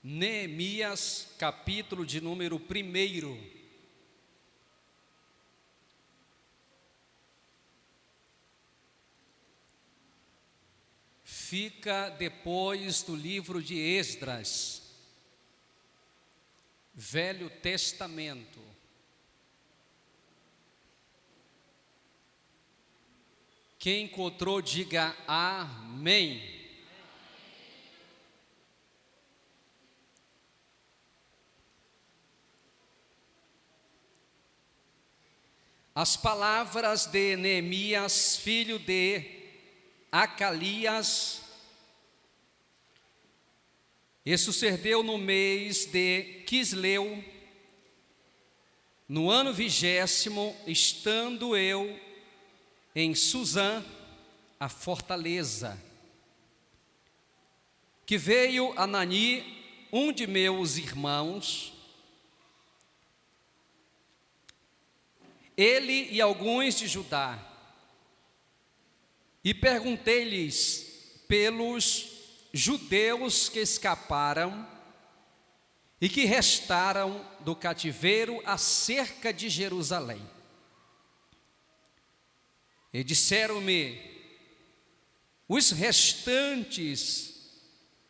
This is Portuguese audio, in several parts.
Neemias, capítulo de número 1. Fica depois do livro de Esdras, Velho Testamento. Quem encontrou, diga amém. As palavras de Neemias, filho de Acalias, e sucedeu no mês de Quisleu, no ano 20º, estando eu em Suzã, a fortaleza, que veio Anani, um de meus irmãos, ele e alguns de Judá, e perguntei-lhes pelos judeus que escaparam e que restaram do cativeiro acerca de Jerusalém. E disseram-me: os restantes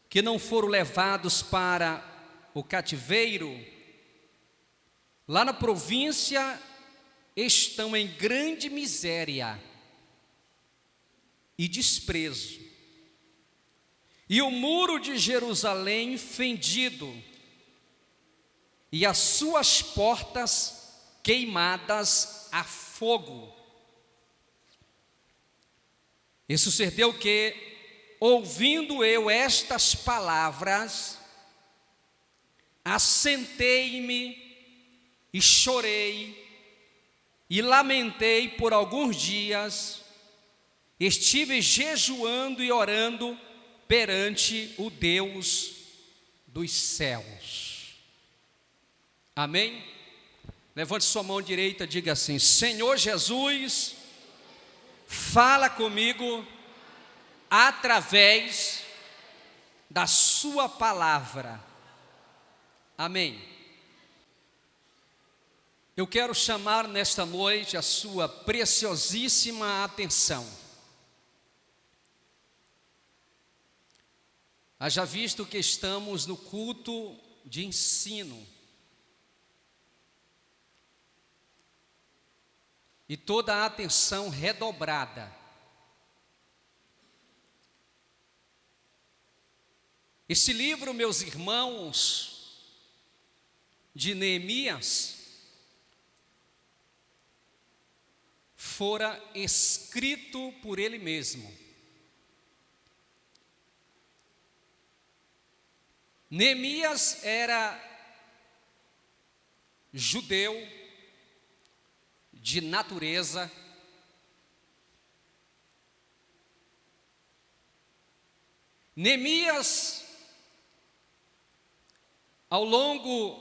que não foram levados para o cativeiro, lá na província, estão em grande miséria e desprezo, e o muro de Jerusalém fendido, e as suas portas queimadas a fogo. E sucedeu que, ouvindo eu estas palavras, assentei-me e chorei, e lamentei por alguns dias, estive jejuando e orando perante o Deus dos céus. Amém? Levante sua mão direita e diga assim: Senhor Jesus, fala comigo através da sua palavra. Amém. Eu quero chamar nesta noite a sua preciosíssima atenção. Haja visto que estamos no culto de ensino. E toda a atenção redobrada. Esse livro, meus irmãos, de Neemias, fora escrito por ele mesmo. Neemias era judeu de natureza, Neemias, ao longo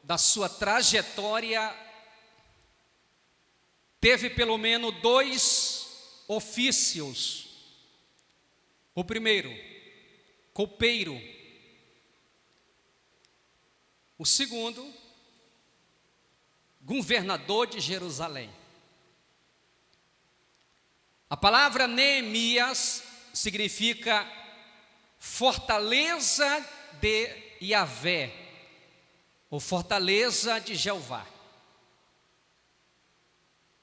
da sua trajetória, teve pelo menos 2 ofícios. O primeiro, copeiro. O segundo, governador de Jerusalém. A palavra Neemias significa fortaleza de Yahvé, ou fortaleza de Jeová.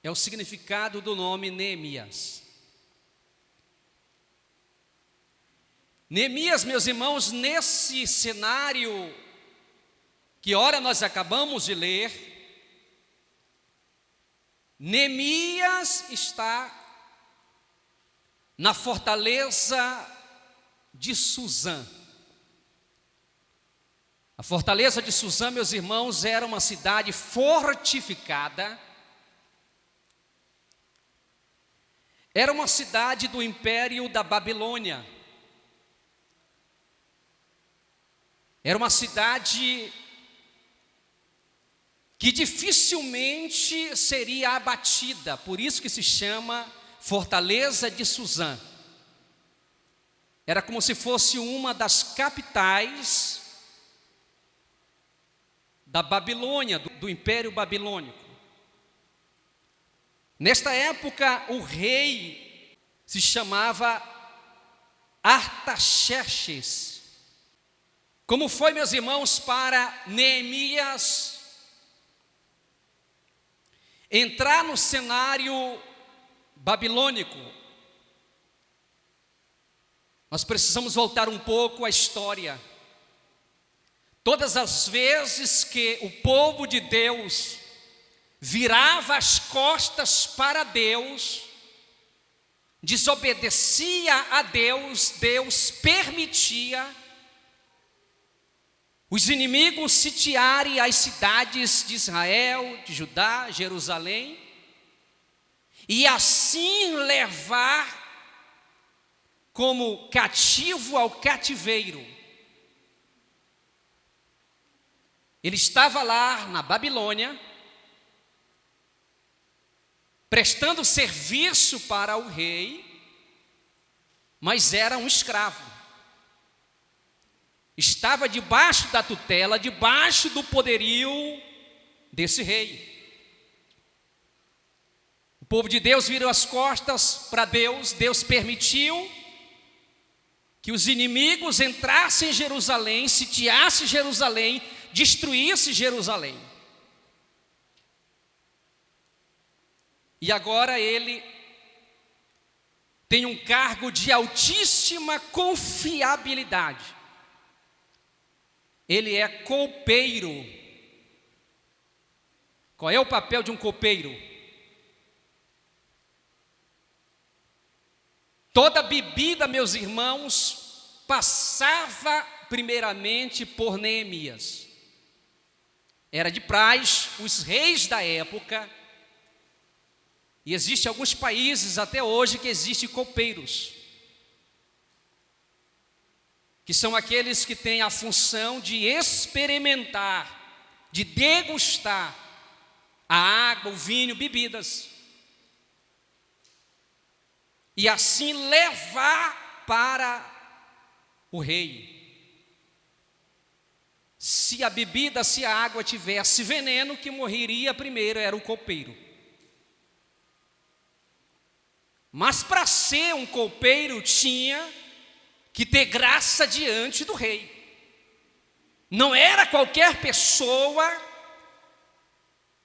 É o significado do nome Neemias. Neemias, meus irmãos, nesse cenário que ora nós acabamos de ler, Neemias está na fortaleza de Suzã. A fortaleza de Suzã, meus irmãos, era uma cidade fortificada. Era uma cidade do Império da Babilônia. Era uma cidade que dificilmente seria abatida, por isso que se chama Fortaleza de Suzã. Era como se fosse uma das capitais da Babilônia, do Império Babilônico. Nesta época, o rei se chamava Artaxerxes. Como foi, meus irmãos, para Neemias entrar no cenário babilônico? Nós precisamos voltar um pouco à história. Todas as vezes que o povo de Deus virava as costas para Deus, desobedecia a Deus, Deus permitia os inimigos sitiarem as cidades de Israel, de Judá, Jerusalém, e assim levar como cativo ao cativeiro. Ele estava lá na Babilônia, prestando serviço para o rei, mas era um escravo. Estava debaixo da tutela, debaixo do poderio desse rei. O povo de Deus virou as costas para Deus, Deus permitiu que os inimigos entrassem em Jerusalém, sitiassem Jerusalém, destruíssem Jerusalém. E agora ele tem um cargo de altíssima confiabilidade. Ele é copeiro. Qual é o papel de um copeiro? Toda bebida, meus irmãos, passava primeiramente por Neemias. Era de praxe, os reis da época, e existem alguns países até hoje que existem copeiros, que são aqueles que têm a função de experimentar, de degustar a água, o vinho, bebidas, e assim levar para o rei. Se a bebida, se a água tivesse veneno, que morreria primeiro era o copeiro. Mas para ser um copeiro tinha que ter graça diante do rei. Não era qualquer pessoa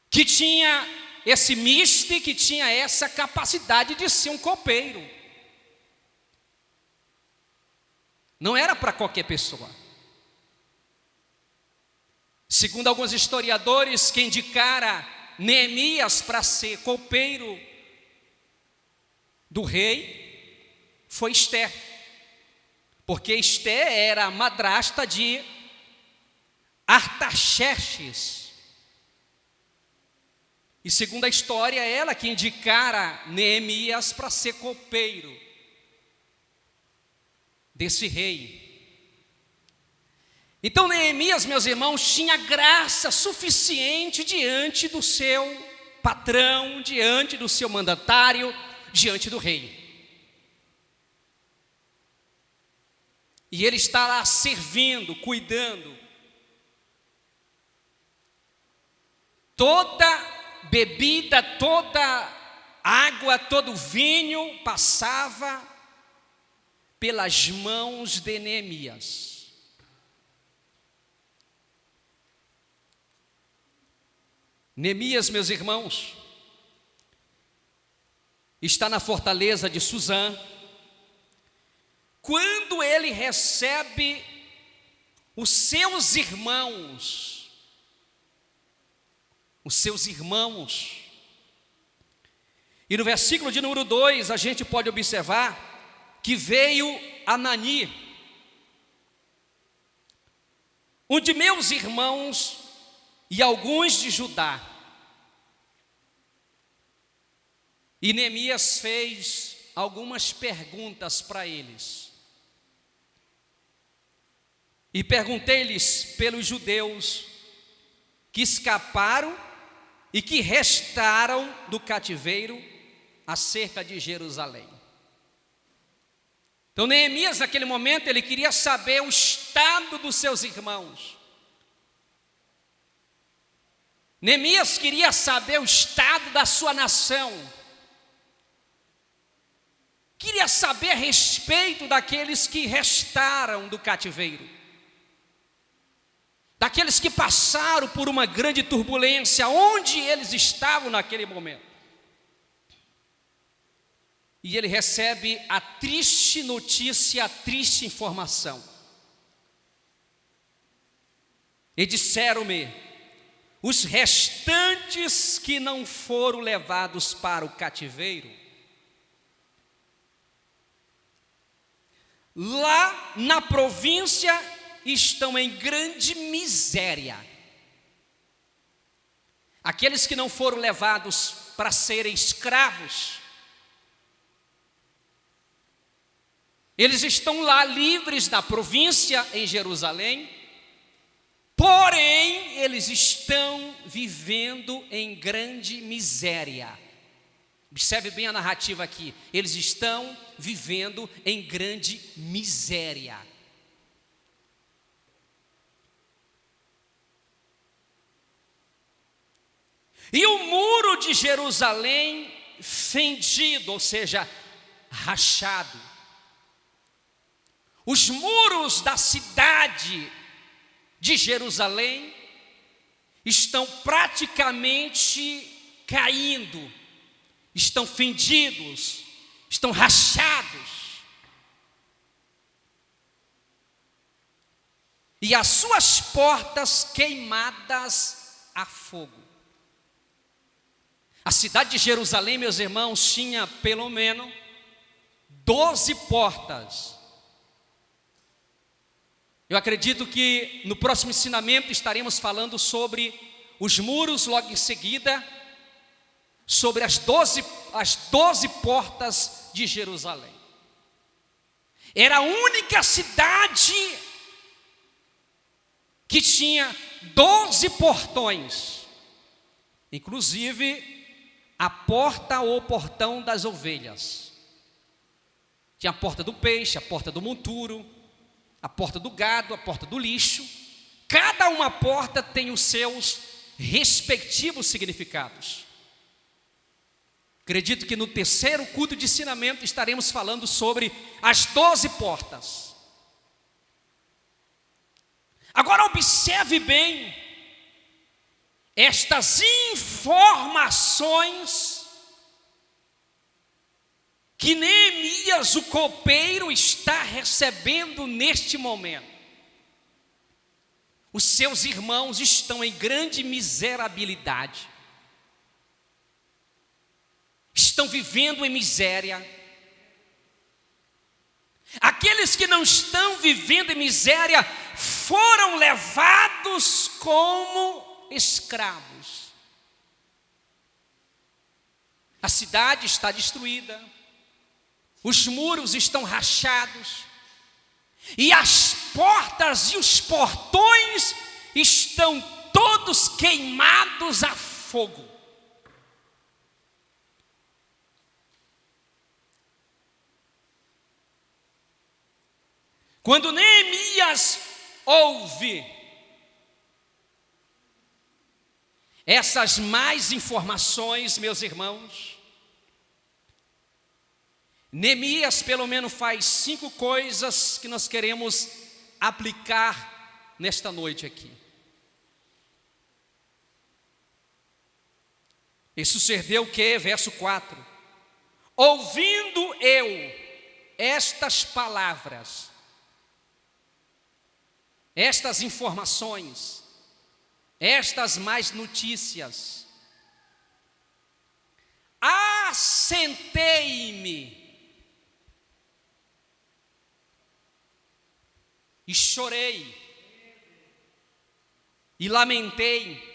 que tinha esse misto, que tinha essa capacidade de ser um copeiro. Não era para qualquer pessoa. Segundo alguns historiadores, quem indicara Neemias para ser copeiro do rei foi Esté, porque Esté era a madrasta de Artaxerxes. E segundo a história, ela que indicara Neemias para ser copeiro desse rei. Então Neemias, meus irmãos, tinha graça suficiente diante do seu patrão, diante do seu mandatário, diante do rei. E ele está lá servindo, cuidando. Toda bebida, toda água, todo vinho passava pelas mãos de Neemias. Neemias, meus irmãos, está na fortaleza de Suzã. Quando ele recebe os seus irmãos, e no versículo de número 2, a gente pode observar que veio Anani, um de meus irmãos e alguns de Judá. E Neemias fez algumas perguntas para eles. E perguntei-lhes pelos judeus que escaparam e que restaram do cativeiro acerca de Jerusalém. Então Neemias, naquele momento, ele queria saber o estado dos seus irmãos. Neemias queria saber o estado da sua nação, queria saber a respeito daqueles que restaram do cativeiro, daqueles que passaram por uma grande turbulência, onde eles estavam naquele momento. E ele recebe a triste notícia, a triste informação. E disseram-me: os restantes que não foram levados para o cativeiro, lá na província estão em grande miséria. Aqueles que não foram levados para serem escravos, eles estão lá livres na província, em Jerusalém, porém eles estão vivendo em grande miséria. Observe bem a narrativa aqui, eles estão vivendo em grande miséria. E o muro de Jerusalém fendido, ou seja, rachado. Os muros da cidade de Jerusalém estão praticamente caindo, estão fendidos, estão rachados. E as suas portas queimadas a fogo. A cidade de Jerusalém, meus irmãos, tinha pelo menos 12 portas. Eu acredito que no próximo ensinamento estaremos falando sobre os muros, logo em seguida, sobre as 12 portas de Jerusalém. Era a única cidade que tinha 12 portões, inclusive a porta ou portão das ovelhas. Tinha a porta do peixe, a porta do monturo, a porta do gado, a porta do lixo. Cada uma porta tem os seus respectivos significados. Acredito que no terceiro culto de ensinamento estaremos falando sobre as 12 portas. Agora observe bem estas informações que Neemias, o copeiro, está recebendo neste momento. Os seus irmãos estão em grande miserabilidade, estão vivendo em miséria. Aqueles que não estão vivendo em miséria foram levados como escravos. A cidade está destruída, os muros estão rachados, e as portas e os portões estão todos queimados a fogo. Quando Neemias ouve essas mais informações, meus irmãos, Neemias pelo menos faz 5 coisas que nós queremos aplicar nesta noite aqui. E sucedeu o que? Verso 4. Ouvindo eu estas palavras, estas informações, estas mais notícias, assentei-me e chorei e lamentei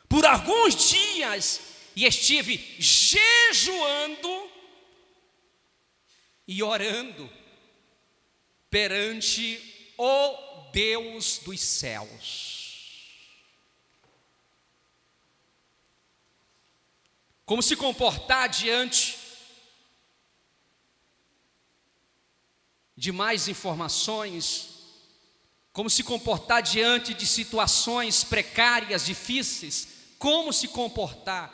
por alguns dias, e estive jejuando e orando perante o Deus dos céus. Como se comportar diante de mais informações, como se comportar diante de situações precárias, difíceis, como se comportar.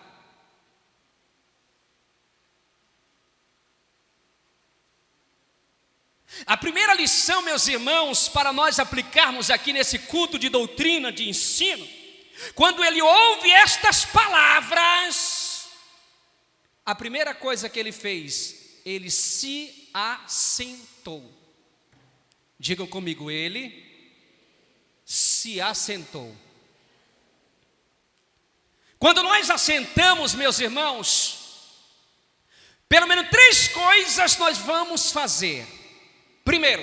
A primeira lição, meus irmãos, para nós aplicarmos aqui nesse culto de doutrina, de ensino, quando ele ouve estas palavras, a primeira coisa que ele fez, ele se assentou. Digam comigo, ele se assentou. Quando nós assentamos, meus irmãos, pelo menos 3 coisas nós vamos fazer. Primeiro,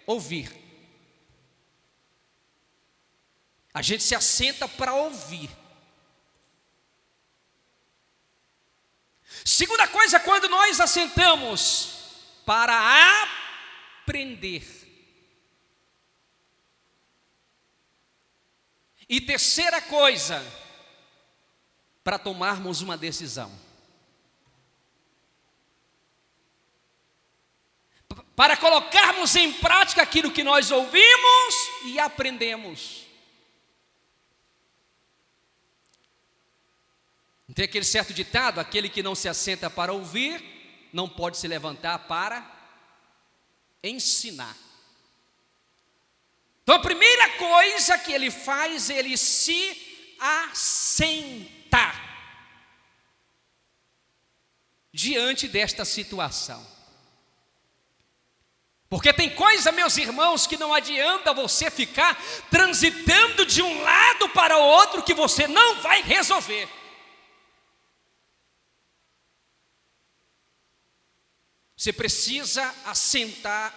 ouvir. A gente se assenta para ouvir. Segunda coisa, quando nós assentamos para aprender. E terceira coisa, para tomarmos uma decisão. Para colocarmos em prática aquilo que nós ouvimos e aprendemos. Tem aquele certo ditado: aquele que não se assenta para ouvir, não pode se levantar para ensinar. Então a primeira coisa que ele faz, ele se assenta diante desta situação. Porque tem coisa, meus irmãos, que não adianta você ficar transitando de um lado para o outro que você não vai resolver. Você precisa assentar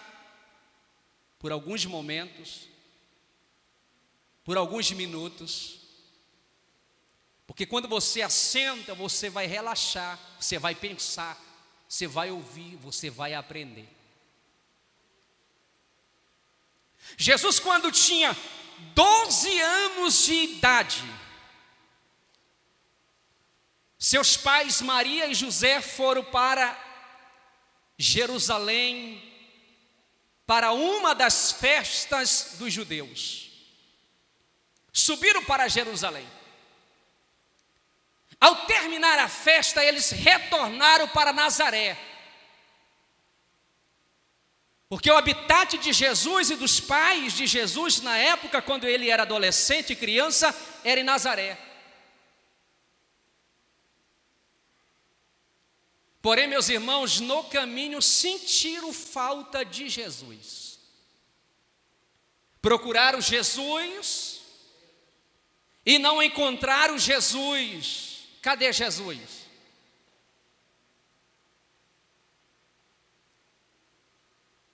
por alguns momentos, por alguns minutos, porque quando você assenta, você vai relaxar, você vai pensar, você vai ouvir, você vai aprender. Jesus, quando tinha 12 anos de idade, seus pais Maria e José foram para Jerusalém, para uma das festas dos judeus. Subiram para Jerusalém. Ao terminar a festa, eles retornaram para Nazaré. Porque o habitat de Jesus e dos pais de Jesus, na época, quando ele era adolescente e criança, era em Nazaré. Porém, meus irmãos, no caminho sentiram falta de Jesus. Procuraram Jesus e não encontraram Jesus. Cadê Jesus?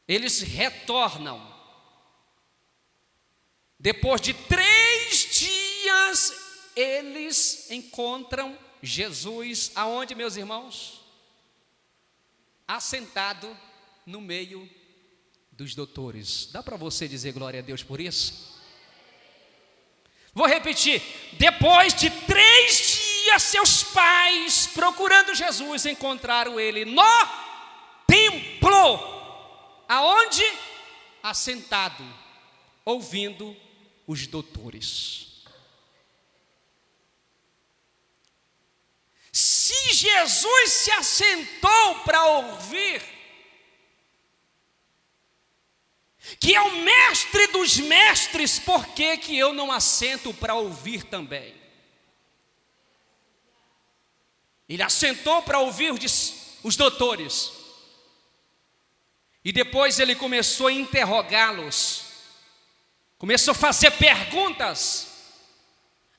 Eles retornam. Depois de 3 dias, eles encontram Jesus. Aonde, meus irmãos? Assentado no meio dos doutores. Dá para você dizer glória a Deus por isso? Vou repetir. Depois de 3 dias, seus pais, procurando Jesus, encontraram ele no templo. Aonde? Assentado, ouvindo os doutores. Se Jesus se assentou para ouvir, que é o mestre dos mestres, por que que eu não assento para ouvir também? Ele assentou para ouvir os doutores. E depois ele começou a interrogá-los, começou a fazer perguntas,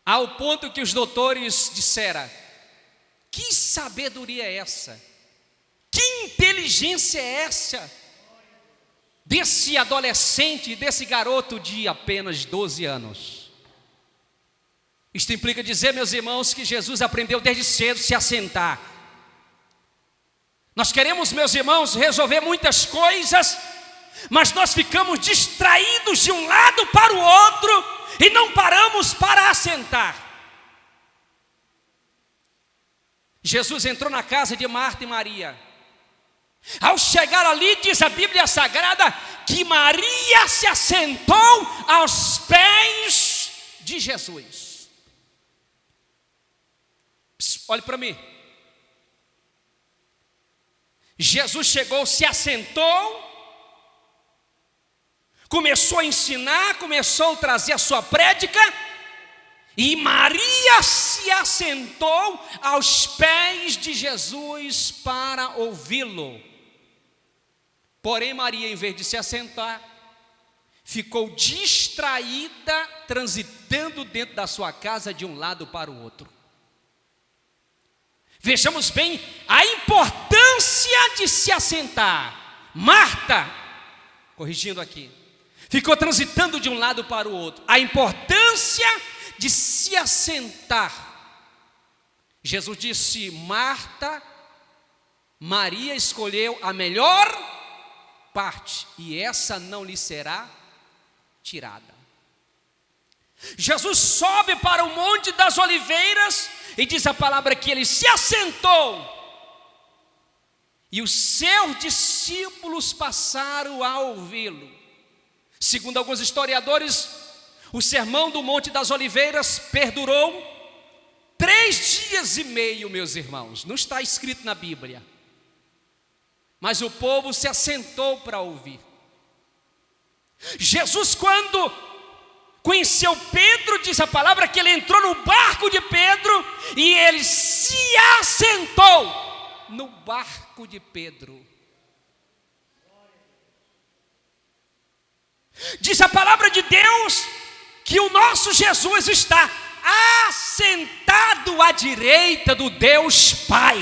ao ponto que os doutores disseram: que sabedoria é essa? Que inteligência é essa? Desse adolescente, desse garoto de apenas 12 anos. Isto implica dizer, meus irmãos, que Jesus aprendeu desde cedo a se assentar. Nós queremos, meus irmãos, resolver muitas coisas, mas nós ficamos distraídos de um lado para o outro e não paramos para assentar. Jesus entrou na casa de Marta e Maria. Ao chegar ali, diz a Bíblia Sagrada, que Maria se assentou aos pés de Jesus. Olhe para mim. Jesus chegou, se assentou, começou a ensinar, começou a trazer a sua prédica, e Maria se assentou aos pés de Jesus para ouvi-lo. Porém, Maria, em vez de se assentar, ficou distraída, transitando dentro da sua casa de um lado para o outro. Vejamos bem a importância de se assentar. Marta, corrigindo aqui, ficou transitando de um lado para o outro. A importância de se assentar. Jesus disse: Marta, Maria escolheu a melhor parte, e essa não lhe será tirada. Jesus sobe para o Monte das Oliveiras, e diz a palavra que ele se assentou, e os seus discípulos passaram a ouvi-lo. Segundo alguns historiadores, o sermão do Monte das Oliveiras perdurou 3 dias e meio, meus irmãos. Não está escrito na Bíblia, mas o povo se assentou para ouvir. Jesus, quando conheceu Pedro, diz a palavra que ele entrou no barco de Pedro e ele se assentou no barco de Pedro. Diz a palavra de Deus que o nosso Jesus está assentado à direita do Deus Pai.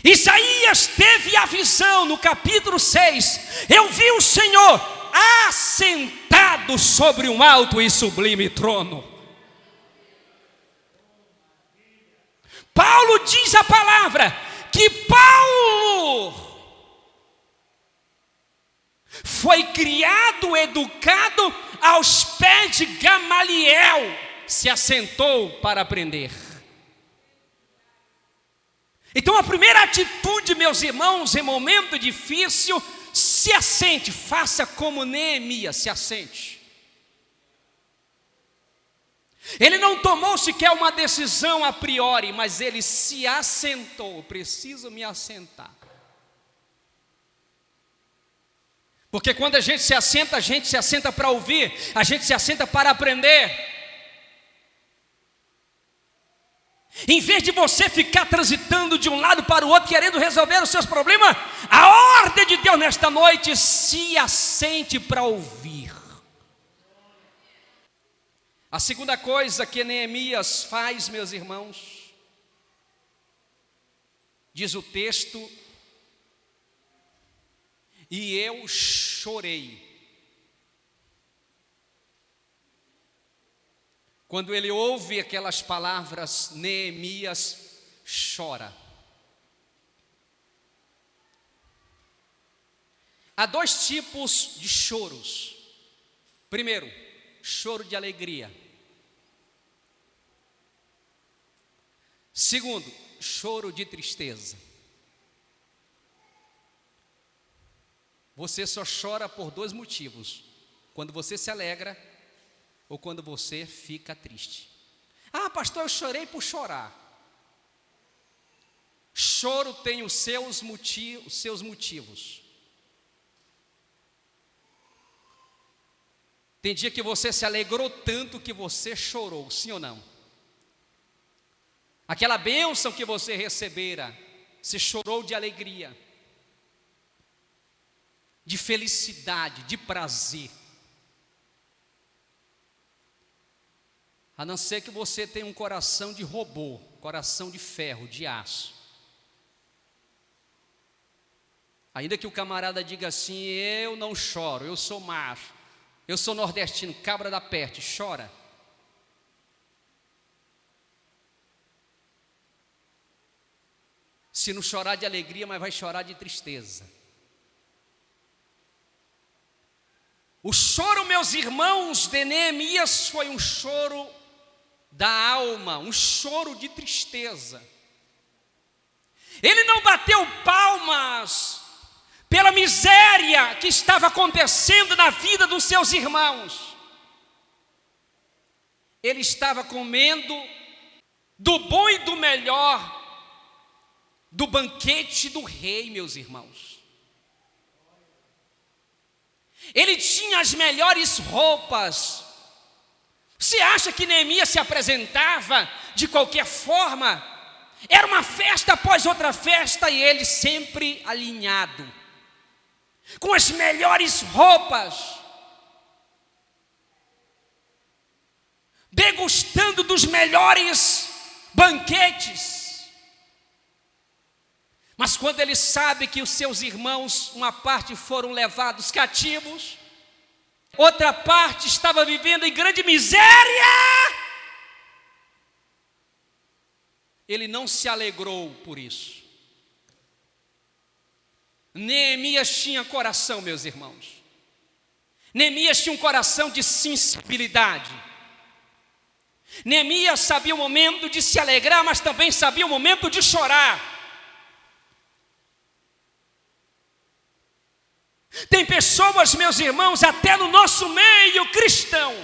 Isaías teve a visão no capítulo 6. Eu vi o Senhor assentado sobre um alto e sublime trono. Paulo diz a palavra que Paulo foi criado, educado aos pés de Gamaliel, se assentou para aprender. Então a primeira atitude, meus irmãos, em momento difícil, se assente, faça como Neemias, se assente. Ele não tomou sequer uma decisão a priori, mas ele se assentou. Preciso me assentar. Porque quando a gente se assenta para ouvir, a gente se assenta para aprender. Em vez de você ficar transitando de um lado para o outro, querendo resolver os seus problemas, a ordem de Deus nesta noite: se assente para ouvir. A segunda coisa que Neemias faz, meus irmãos, diz o texto: e eu chorei. Quando ele ouve aquelas palavras, Neemias chora. Há 2 tipos de choros. Primeiro, choro de alegria. Segundo, choro de tristeza. Você só chora por 2 motivos: quando você se alegra ou quando você fica triste. Ah, pastor, eu chorei por chorar. Choro tem os seus motivos. Tem dia que você se alegrou tanto que você chorou, sim ou não? Aquela bênção que você recebera, você chorou de alegria, de felicidade, de prazer. A não ser que você tenha um coração de robô, coração de ferro, de aço. Ainda que o camarada diga assim: eu não choro, eu sou macho, eu sou nordestino, cabra da peste, chora. Se não chorar de alegria, mas vai chorar de tristeza. O choro, meus irmãos, de Neemias foi um choro da alma, um choro de tristeza. Ele não bateu palmas pela miséria que estava acontecendo na vida dos seus irmãos. Ele estava comendo do bom e do melhor do banquete do rei, meus irmãos. Ele tinha as melhores roupas. Você acha que Neemias se apresentava de qualquer forma? Era uma festa após outra festa e ele sempre alinhado, com as melhores roupas, degustando dos melhores banquetes. Mas quando ele sabe que os seus irmãos, uma parte foram levados cativos, outra parte estava vivendo em grande miséria, ele não se alegrou por isso. Neemias tinha coração, meus irmãos. Neemias tinha um coração de sensibilidade. Neemias sabia o momento de se alegrar, mas também sabia o momento de chorar. Tem pessoas, meus irmãos, até no nosso meio cristão,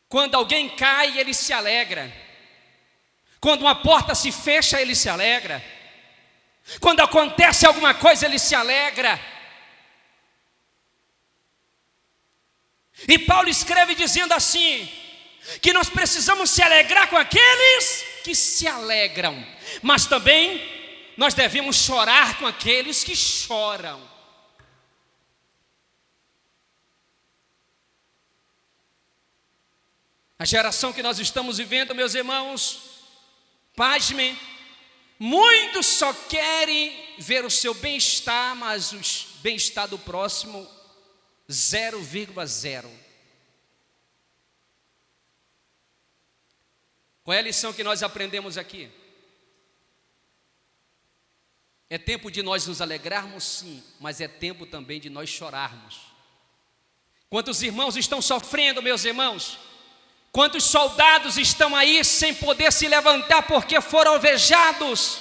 quando alguém cai, ele se alegra. Quando uma porta se fecha, ele se alegra. Quando acontece alguma coisa, ele se alegra. E Paulo escreve dizendo assim, que nós precisamos se alegrar com aqueles que se alegram, mas também nós devemos chorar com aqueles que choram. A geração que nós estamos vivendo, meus irmãos, pasmem, muitos só querem ver o seu bem-estar, mas o bem-estar do próximo 0,0. Qual é a lição que nós aprendemos aqui? É tempo de nós nos alegrarmos, sim, mas é tempo também de nós chorarmos. Quantos irmãos estão sofrendo, meus irmãos? Quantos soldados estão aí sem poder se levantar porque foram alvejados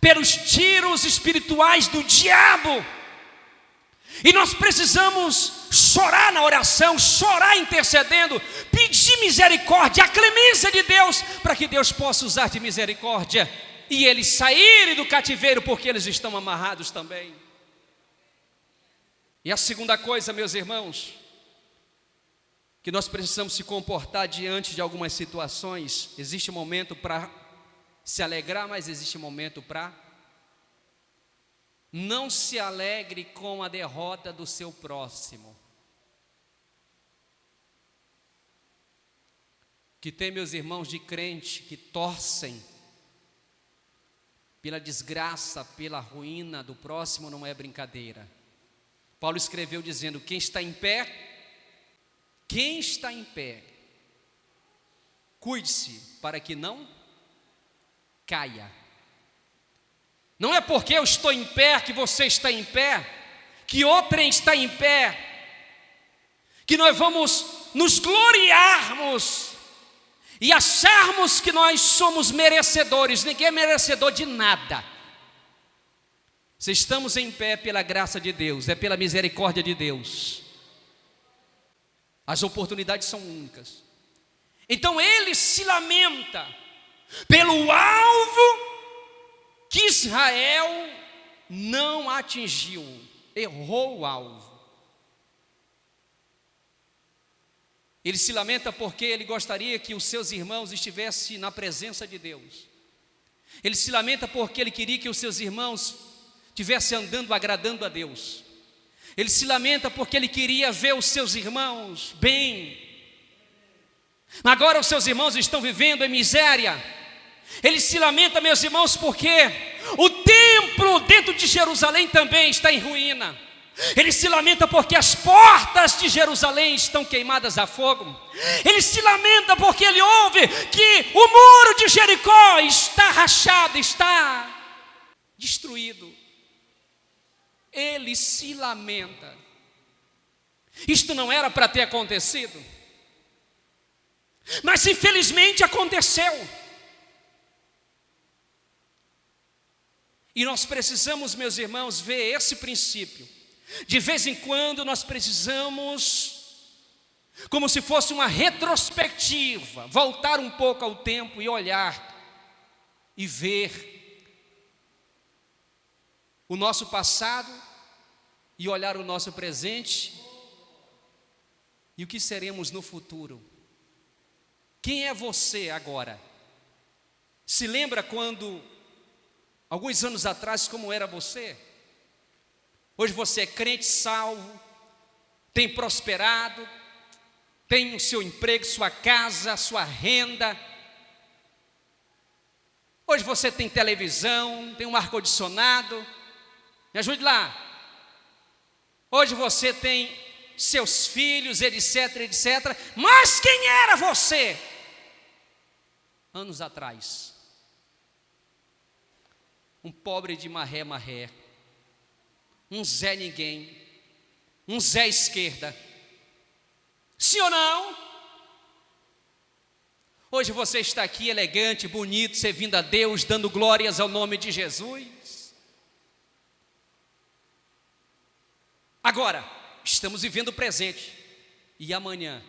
pelos tiros espirituais do diabo? E nós precisamos chorar na oração, chorar intercedendo, pedir misericórdia, a clemência de Deus, para que Deus possa usar de misericórdia e eles saírem do cativeiro, porque eles estão amarrados também. E a segunda coisa, meus irmãos, que nós precisamos se comportar diante de algumas situações. Existe um momento para se alegrar, mas existe um momento para não se alegre com a derrota do seu próximo. Que tem, meus irmãos de crente, que torcem pela desgraça, pela ruína do próximo, não é brincadeira. Paulo escreveu dizendo, quem está em pé, cuide-se para que não caia. Não é porque eu estou em pé, que você está em pé, que outrem está em pé, que nós vamos nos gloriarmos e acharmos que nós somos merecedores. Ninguém é merecedor de nada. Se estamos em pé pela graça de Deus, é pela misericórdia de Deus. As oportunidades são únicas. Então ele se lamenta pelo alvo que Israel não atingiu, errou o alvo. Ele se lamenta porque ele gostaria que os seus irmãos estivessem na presença de Deus. Ele se lamenta porque ele queria que os seus irmãos estivessem andando, agradando a Deus. Ele se lamenta porque ele queria ver os seus irmãos bem. Agora os seus irmãos estão vivendo em miséria. Ele se lamenta, meus irmãos, porque o templo dentro de Jerusalém também está em ruína. Ele se lamenta porque as portas de Jerusalém estão queimadas a fogo. Ele se lamenta porque ele ouve que o muro de Jericó está rachado, está destruído. Ele se lamenta. Isto não era para ter acontecido, mas infelizmente aconteceu. E nós precisamos, meus irmãos, ver esse princípio. De vez em quando nós precisamos, como se fosse uma retrospectiva, voltar um pouco ao tempo e olhar e ver o nosso passado e olhar o nosso presente e o que seremos no futuro. Quem é você agora? Se lembra quando, alguns anos atrás, como era você? Hoje você é crente salvo, tem prosperado, tem o seu emprego, sua casa, sua renda. Hoje você tem televisão, tem um ar-condicionado. Me ajude lá. Hoje você tem seus filhos, etc, etc. Mas quem era você anos atrás? Um pobre de marré, um Zé ninguém, um Zé esquerda. Sim ou não? Hoje você está aqui elegante, bonito, servindo a Deus, dando glórias ao nome de Jesus. Agora, estamos vivendo o presente e amanhã.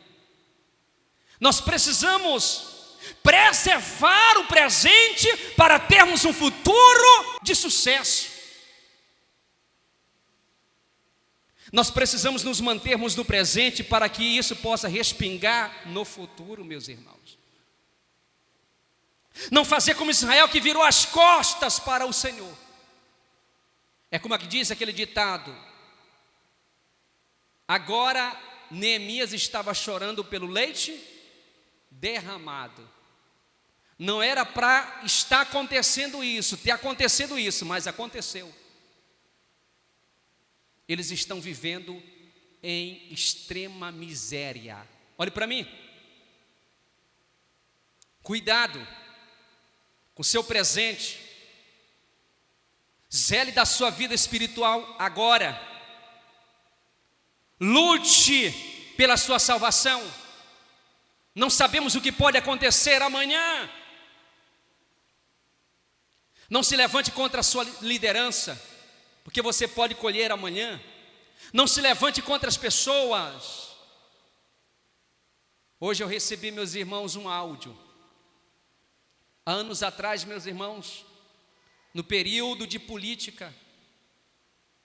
Nós precisamos preservar o presente para termos um futuro de sucesso. Nós precisamos nos mantermos no presente para que isso possa respingar no futuro, meus irmãos. Não fazer como Israel, que virou as costas para o Senhor. É como que diz aquele ditado: agora Neemias estava chorando pelo leite derramado. Não era para estar acontecendo isso, ter acontecido isso, mas aconteceu. Eles estão vivendo em extrema miséria. Olhe para mim. Cuidado com o seu presente. Zele da sua vida espiritual agora. Lute pela sua salvação. Não sabemos o que pode acontecer amanhã. Não se levante contra a sua liderança, porque você pode colher amanhã. Não se levante contra as pessoas. Hoje eu recebi, meus irmãos, um áudio. Há anos atrás, meus irmãos, no período de política,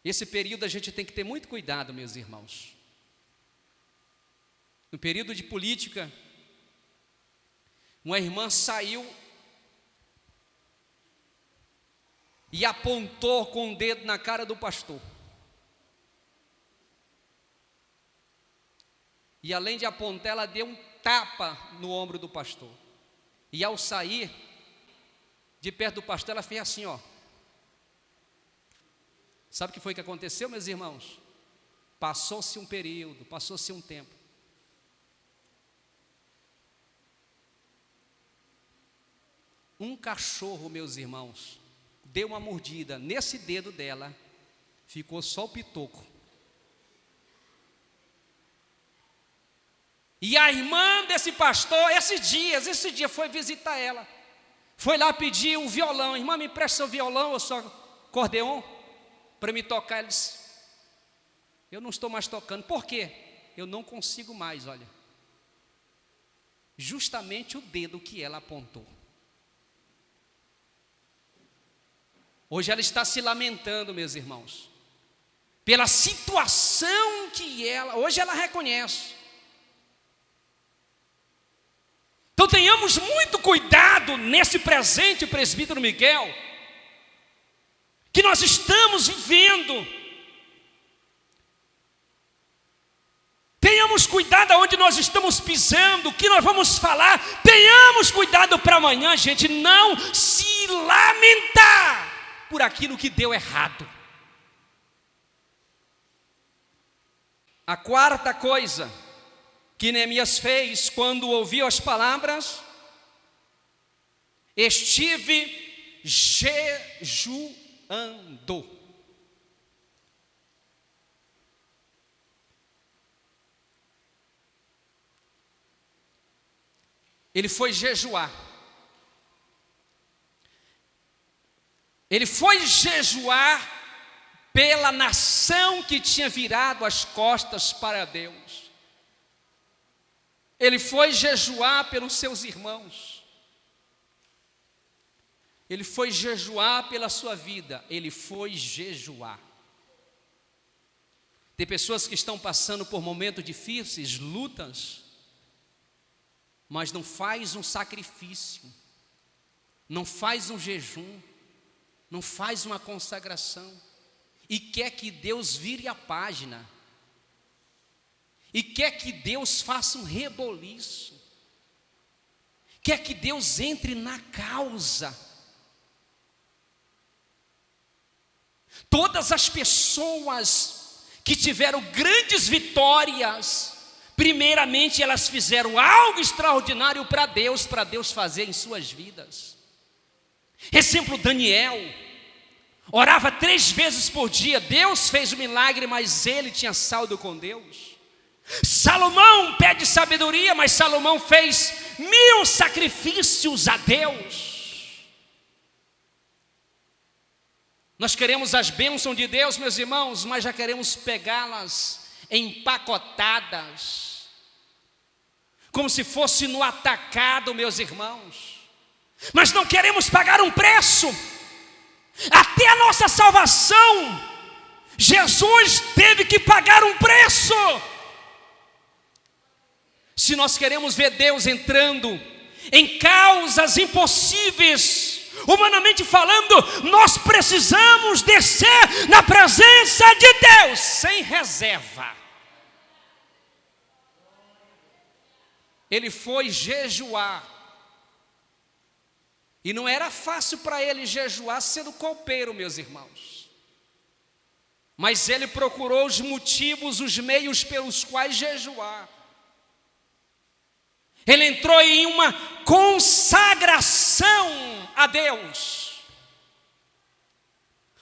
esse período a gente tem que ter muito cuidado, meus irmãos. No período de política, uma irmã saiu e apontou com o dedo na cara do pastor. E além de apontar, ela deu um tapa no ombro do pastor. E ao sair de perto do pastor, ela fez assim, ó. Sabe o que foi que aconteceu, meus irmãos? Passou-se um período, passou-se um tempo. Um cachorro, meus irmãos, deu uma mordida nesse dedo dela, ficou só o pitoco. E a irmã desse pastor, esse dia foi visitar ela. Foi lá pedir um violão. Irmã, me empresta seu violão ou seu acordeon para me tocar. Ela disse: eu não estou mais tocando. Por quê? Eu não consigo mais, olha. Justamente o dedo que ela apontou. Hoje ela está se lamentando, meus irmãos, pela situação que hoje ela reconhece. Então tenhamos muito cuidado nesse presente, presbítero Miguel, que nós estamos vivendo. Tenhamos cuidado aonde nós estamos pisando, o que nós vamos falar. Tenhamos cuidado para amanhã, gente, não se lamentar por aquilo que deu errado. A quarta coisa que Neemias fez quando ouviu as palavras: estive jejuando. Ele foi jejuar. Ele foi jejuar pela nação que tinha virado as costas para Deus. Ele foi jejuar pelos seus irmãos. Ele foi jejuar pela sua vida. Ele foi jejuar. Tem pessoas que estão passando por momentos difíceis, lutas, mas não faz um sacrifício, não faz um jejum, não faz uma consagração, e quer que Deus vire a página, e quer que Deus faça um reboliço, quer que Deus entre na causa. Todas as pessoas que tiveram grandes vitórias, primeiramente elas fizeram algo extraordinário para Deus fazer em suas vidas. Exemplo, Daniel orava 3 vezes por dia. Deus fez o milagre, mas ele tinha saldo com Deus. Salomão pede sabedoria, mas Salomão fez 1000 sacrifícios a Deus. Nós queremos as bênçãos de Deus, meus irmãos, mas já queremos pegá-las empacotadas, como se fosse no atacado, meus irmãos. Mas não queremos pagar um preço. Até a nossa salvação, Jesus teve que pagar um preço. Se nós queremos ver Deus entrando em causas impossíveis, humanamente falando, nós precisamos descer na presença de Deus, sem reserva. Ele foi jejuar. E não era fácil para ele jejuar sendo copeiro, meus irmãos. Mas ele procurou os motivos, os meios pelos quais jejuar. Ele entrou em uma consagração a Deus.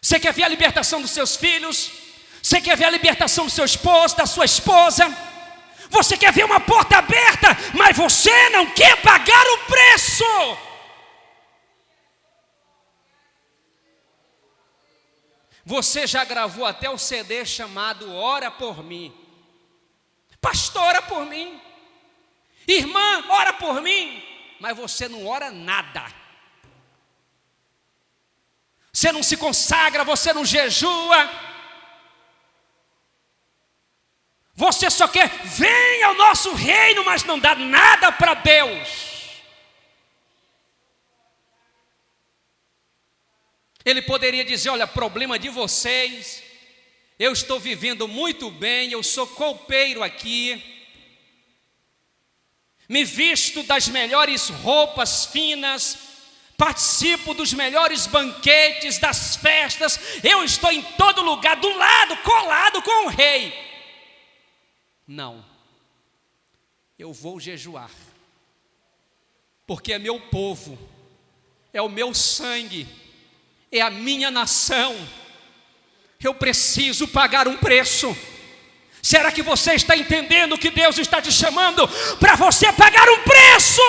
Você quer ver a libertação dos seus filhos? Você quer ver a libertação do seu esposo, da sua esposa? Você quer ver uma porta aberta, mas você não quer pagar o preço. Você já gravou até o CD chamado Ora por Mim. Pastor, ora por mim. Irmã, ora por mim. Mas você não ora nada. Você não se consagra, você não jejua. Você só quer, vem ao nosso reino, mas não dá nada para Deus. Ele poderia dizer, olha, problema de vocês, eu estou vivendo muito bem, eu sou copeiro aqui, me visto das melhores roupas finas, participo dos melhores banquetes, das festas, eu estou em todo lugar, do lado, colado com o rei. Não, eu vou jejuar, porque é meu povo, é o meu sangue, é a minha nação, eu preciso pagar um preço. Será que você está entendendo que Deus está te chamando para você pagar um preço?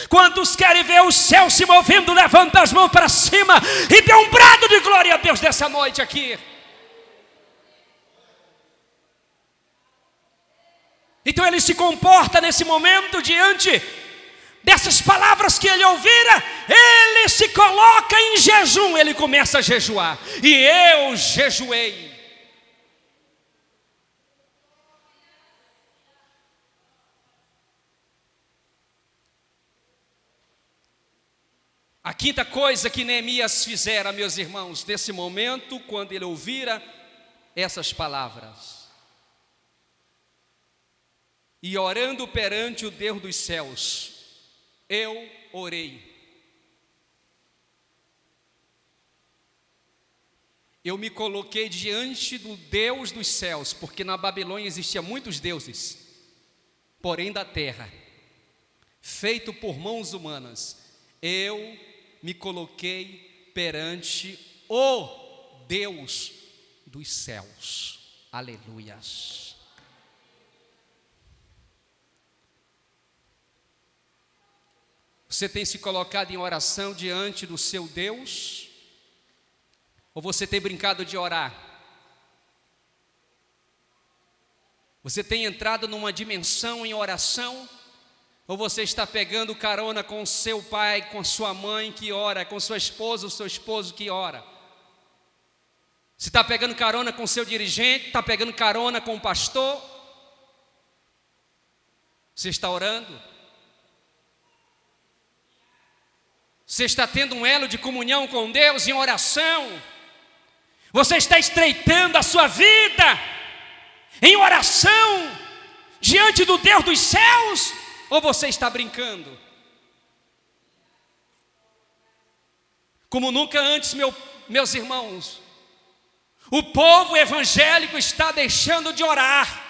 Quantos querem ver o céu se movendo? Levanta as mãos para cima e dê um brado de glória a Deus dessa noite aqui. Então ele se comporta nesse momento diante dessas palavras que ele ouvira, ele se coloca em jejum, ele começa a jejuar, e eu jejuei. A quinta coisa que Neemias fizera, meus irmãos, nesse momento, quando ele ouvira essas palavras, e orando perante o Deus dos céus, eu orei. Eu me coloquei diante do Deus dos céus, porque na Babilônia existiam muitos deuses, porém da terra, feito por mãos humanas. Eu me coloquei perante o Deus dos céus. Aleluias. Você tem se colocado em oração diante do seu Deus? Ou você tem brincado de orar? Você tem entrado numa dimensão em oração? Ou você está pegando carona com o seu pai, com a sua mãe que ora, com sua esposa, o seu esposo que ora? Você está pegando carona com o seu dirigente, está pegando carona com o pastor? Você está orando? Você está tendo um elo de comunhão com Deus em oração? Você está estreitando a sua vida em oração diante do Deus dos céus? Ou você está brincando? Como nunca antes, meus irmãos, o povo evangélico está deixando de orar.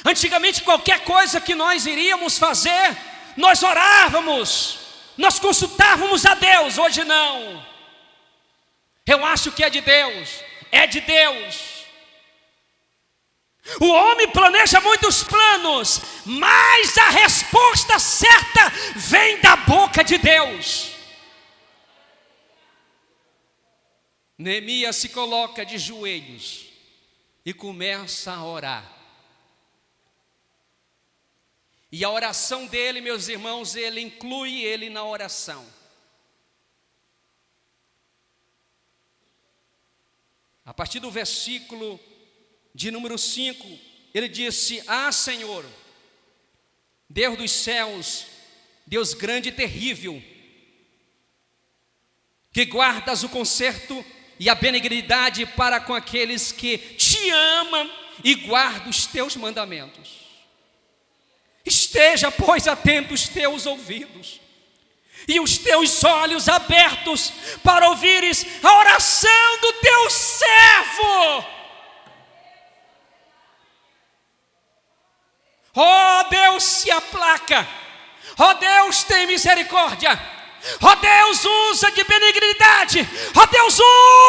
Antigamente, qualquer coisa que nós iríamos fazer, nós orávamos, nós consultávamos a Deus. Hoje não. Eu acho que é de Deus, é de Deus. O homem planeja muitos planos, mas a resposta certa vem da boca de Deus. Neemias se coloca de joelhos e começa a orar. E a oração dele, meus irmãos, ele inclui ele na oração. A partir do versículo de número 5, ele disse: Ah, Senhor, Deus dos céus, Deus grande e terrível, que guardas o conserto e a benignidade para com aqueles que te amam e guardam os teus mandamentos. Esteja, pois, atento os teus ouvidos e os teus olhos abertos para ouvires a oração do teu servo. Ó Deus, se aplaca. Ó Deus, tem misericórdia. Ó Deus, usa de benignidade. Ó Deus,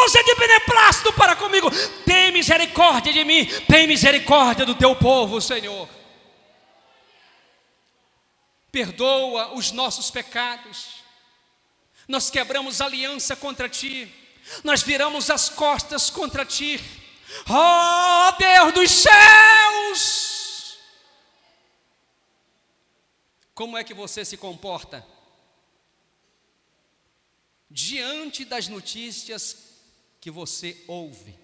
usa de beneplácito para comigo. Tem misericórdia de mim. Tem misericórdia do teu povo, Senhor. Perdoa os nossos pecados. Nós quebramos aliança contra ti. Nós viramos as costas contra ti. Ó Deus dos céus. Como é que você se comporta diante das notícias que você ouve?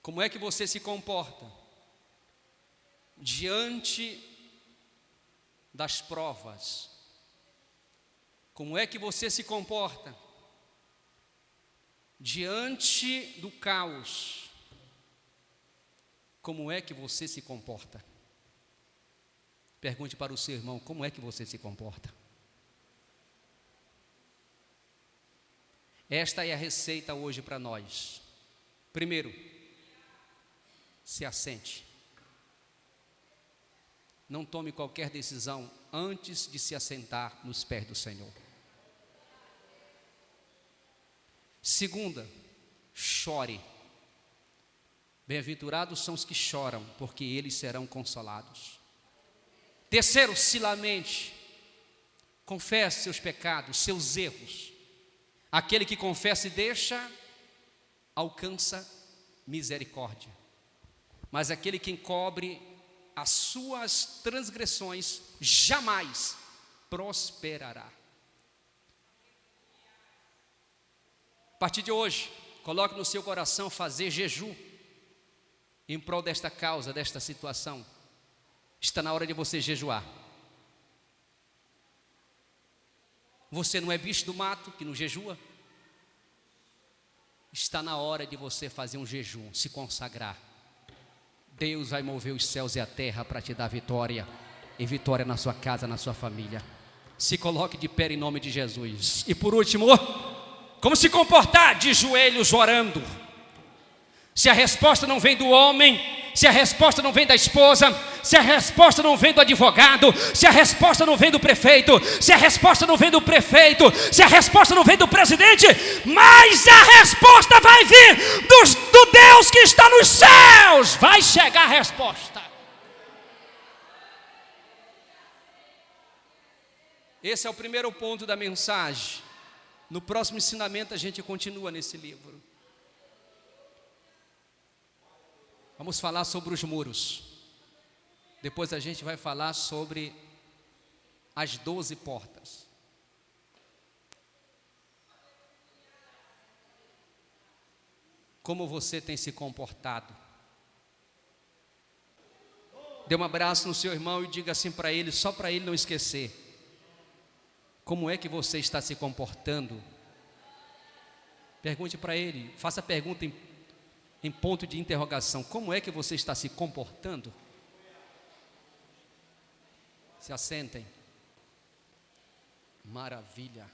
Como é que você se comporta diante das provas? Como é que você se comporta diante do caos? Como é que você se comporta? Pergunte para o seu irmão: como é que você se comporta? Esta é a receita hoje para nós. Primeiro, se assente. Não tome qualquer decisão antes de se assentar nos pés do Senhor. Segunda, chore. Bem-aventurados são os que choram, porque eles serão consolados. Terceiro, se lamente. Confesse seus pecados, seus erros. Aquele que confessa e deixa, alcança misericórdia. Mas aquele que encobre as suas transgressões, jamais prosperará. A partir de hoje, coloque no seu coração fazer jejum em prol desta causa, desta situação. Está na hora de você jejuar. Você não é bicho do mato que não jejua? Está na hora de você fazer um jejum, se consagrar. Deus vai mover os céus e a terra para te dar vitória. E vitória na sua casa, na sua família. Se coloque de pé em nome de Jesus. E por último, como se comportar? De joelhos orando. Se a resposta não vem do homem, se a resposta não vem da esposa, se a resposta não vem do advogado, se a resposta não vem do prefeito, se a resposta não vem do prefeito, se a resposta não vem do presidente, mas a resposta vai vir do Deus que está nos céus. Vai chegar a resposta. Esse é o primeiro ponto da mensagem. No próximo ensinamento a gente continua nesse livro. Vamos falar sobre os muros. Depois a gente vai falar sobre as 12 portas. Como você tem se comportado? Dê um abraço no seu irmão e diga assim para ele, só para ele não esquecer. Como é que você está se comportando? Pergunte para ele, faça a pergunta em ponto de interrogação. Como é que você está se comportando? Se assentem. Maravilha.